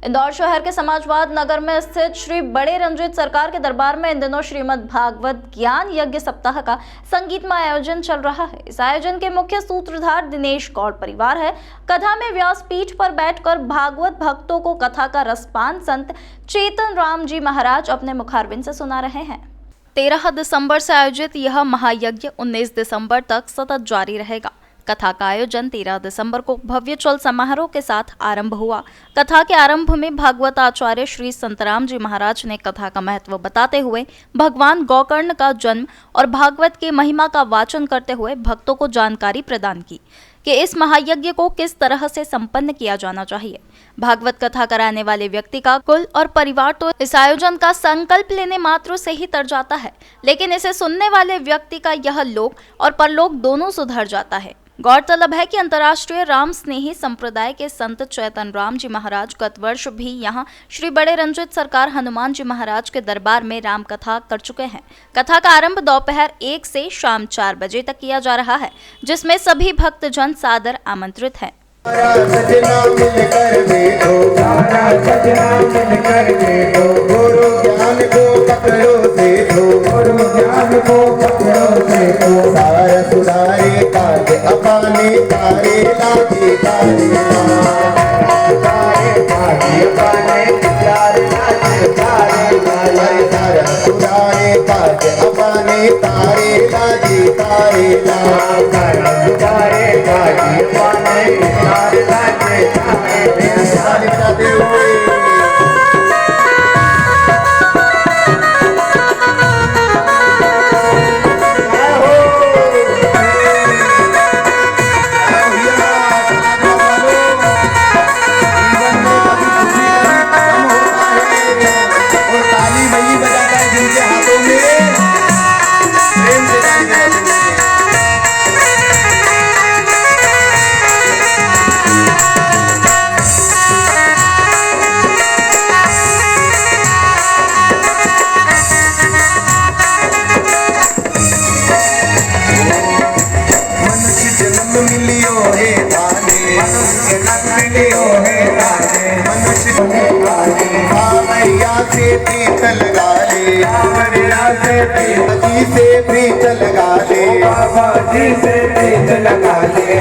इंदौर शहर के समाजवाद नगर में स्थित श्री बड़े रंजित सरकार के दरबार में इन दिनों श्रीमद् भागवत ज्ञान यज्ञ सप्ताह का संगीतमय आयोजन चल रहा है। इस आयोजन के मुख्य सूत्रधार दिनेश गौड़ परिवार है। कथा में व्यासपीठ पर बैठकर भागवत भक्तों को कथा का रसपान संत चेतन राम जी महाराज अपने मुखारबिंद से सुना रहे हैं। 13 दिसंबर से आयोजित यह महायज्ञ 19 दिसंबर तक सतत जारी रहेगा। कथा का आयोजन 13 दिसंबर को भव्य चौल समारोह के साथ आरंभ हुआ। कथा के आरंभ में भागवत आचार्य श्री संतराम जी महाराज ने कथा का महत्व बताते हुए भगवान गोकर्ण का जन्म और भागवत की महिमा का वाचन करते हुए भक्तों को जानकारी प्रदान की कि इस महायज्ञ को किस तरह से संपन्न किया जाना चाहिए। भागवत कथा कराने वाले व्यक्ति का कुल और परिवार तो इस आयोजन का संकल्प लेने मात्र से ही तर जाता है, लेकिन इसे सुनने वाले व्यक्ति का यह लोक और परलोक दोनों सुधर जाता है। गौरतलब है कि अंतर्राष्ट्रीय राम स्नेही संप्रदाय के संत चैतन राम जी महाराज गत वर्ष भी यहाँ श्री बड़े रंजित सरकार हनुमान जी महाराज के दरबार में राम कथा कर चुके हैं। कथा का आरंभ दोपहर 1 से शाम 4 बजे तक किया जा रहा है, जिसमें सभी भक्तजन सादर आमंत्रित हैं।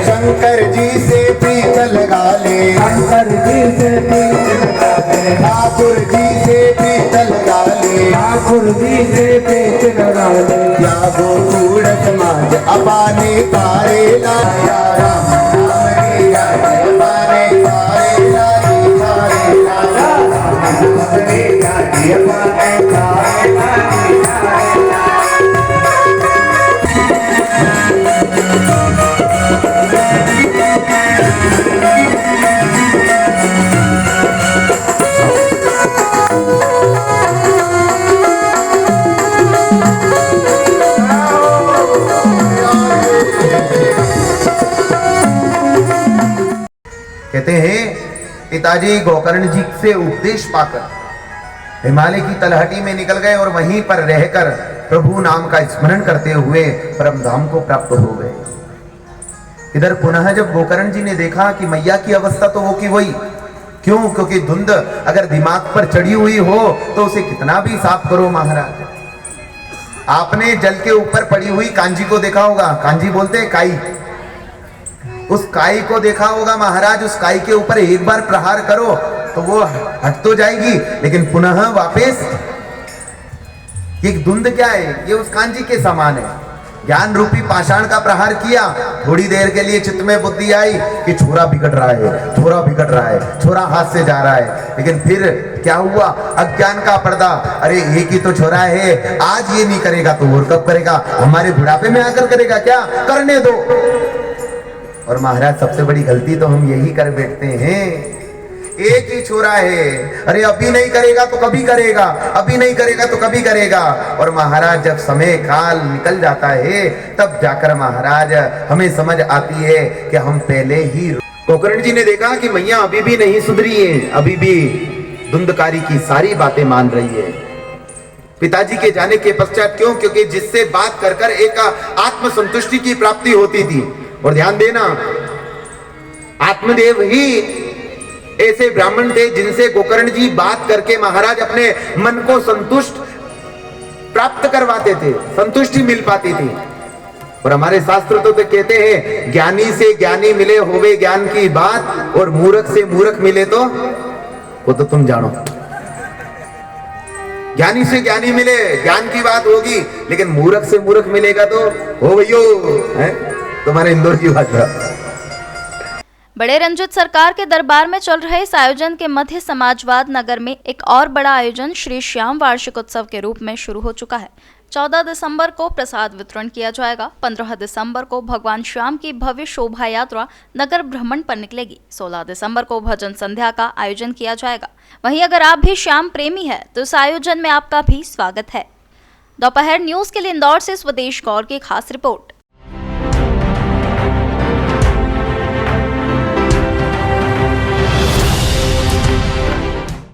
शंकर जी से प्रीत लगा ले, शंकर जी से प्रीत लगा ले, ठाकुर जी से प्रीत लगा ले, ठाकुर जी से प्रीत लगा ले। या गोकुल समाज अपाने तारे लाया राम हरे अपाने तारे लाई तारे लाया हरे अपाने तारे लाई तारे। कहते हैं पिताजी गोकर्ण जी से उपदेश पाकर हिमालय की तलहटी में निकल गए और वहीं पर रहकर प्रभु नाम का स्मरण करते हुए परम धाम को प्राप्त हो गए। इधर पुनः जब गोकर्ण जी ने देखा कि मैया की अवस्था तो वो की वही, क्यों? क्योंकि धुंध अगर दिमाग पर चढ़ी हुई हो तो उसे कितना भी साफ करो महाराज। आपने जल के ऊपर पड़ी हुई कांजी को देखा होगा, कांजी बोलते हैं काई, उस काई को देखा होगा महाराज। उस काई के ऊपर एक बार प्रहार करो तो वो हट तो जाएगी, लेकिन पुनः वापस। ये धुंध क्या है? ये उस कांजी के समान है। ज्ञान रूपी पाषाण का प्रहार किया, थोड़ी देर के लिए चित्त में बुद्धि आई कि छोरा बिगड़ रहा है, छोरा बिगड़ रहा है, छोरा हाथ से जा रहा है। लेकिन फिर क्या हुआ? अज्ञान का पर्दा। अरे एक ही तो छोरा है, आज ये नहीं करेगा तो और कब करेगा? हमारे बुढ़ापे में आकर करेगा क्या? करने दो। और महाराज सबसे बड़ी गलती तो हम यही कर बैठते हैं, एक ही छोरा है, अरे अभी नहीं करेगा तो कभी करेगा, अभी नहीं करेगा तो कभी करेगा। और महाराज जब समय काल निकल जाता है तब जाकर महाराज हमें समझ आती है कि हम पहले ही। गोकर्ण जी ने देखा कि मैया अभी भी नहीं सुधरी है, अभी भी धुंधकारी की सारी बातें मान रही है। पिताजी के जाने के पश्चात, क्यों? क्योंकि जिससे बात कर कर एक आत्म संतुष्टि की प्राप्ति होती थी। और ध्यान देना, आत्मदेव ही ऐसे ब्राह्मण थे जिनसे गोकर्ण जी बात करके महाराज अपने मन को संतुष्ट प्राप्त करवाते थे, संतुष्टि मिल पाती थी। और हमारे शास्त्र तो कहते हैं ज्ञानी से ज्ञानी मिले होवे ज्ञान की बात, और मूर्ख से मूर्ख मिले तो वो तो तुम जानो। ज्ञानी से ज्ञानी मिले ज्ञान की बात होगी, लेकिन मूर्ख से मूर्ख मिलेगा तो हो भैयो है तुम्हारे इंदौर की बात है। बड़े रंजित सरकार के दरबार में चल रहे इस आयोजन के मध्य समाजवाद नगर में एक और बड़ा आयोजन श्री श्याम वार्षिक उत्सव के रूप में शुरू हो चुका है। 14 दिसंबर को प्रसाद वितरण किया जाएगा। 15 दिसंबर को भगवान श्याम की भव्य शोभा यात्रा नगर भ्रमण पर निकलेगी। 16 दिसंबर को भजन संध्या का आयोजन किया जाएगा। वहीं अगर आप भी श्याम प्रेमी है तो इस आयोजन में आपका भी स्वागत है। दोपहर न्यूज के लिए इंदौर से स्वदेश गौर की खास रिपोर्ट।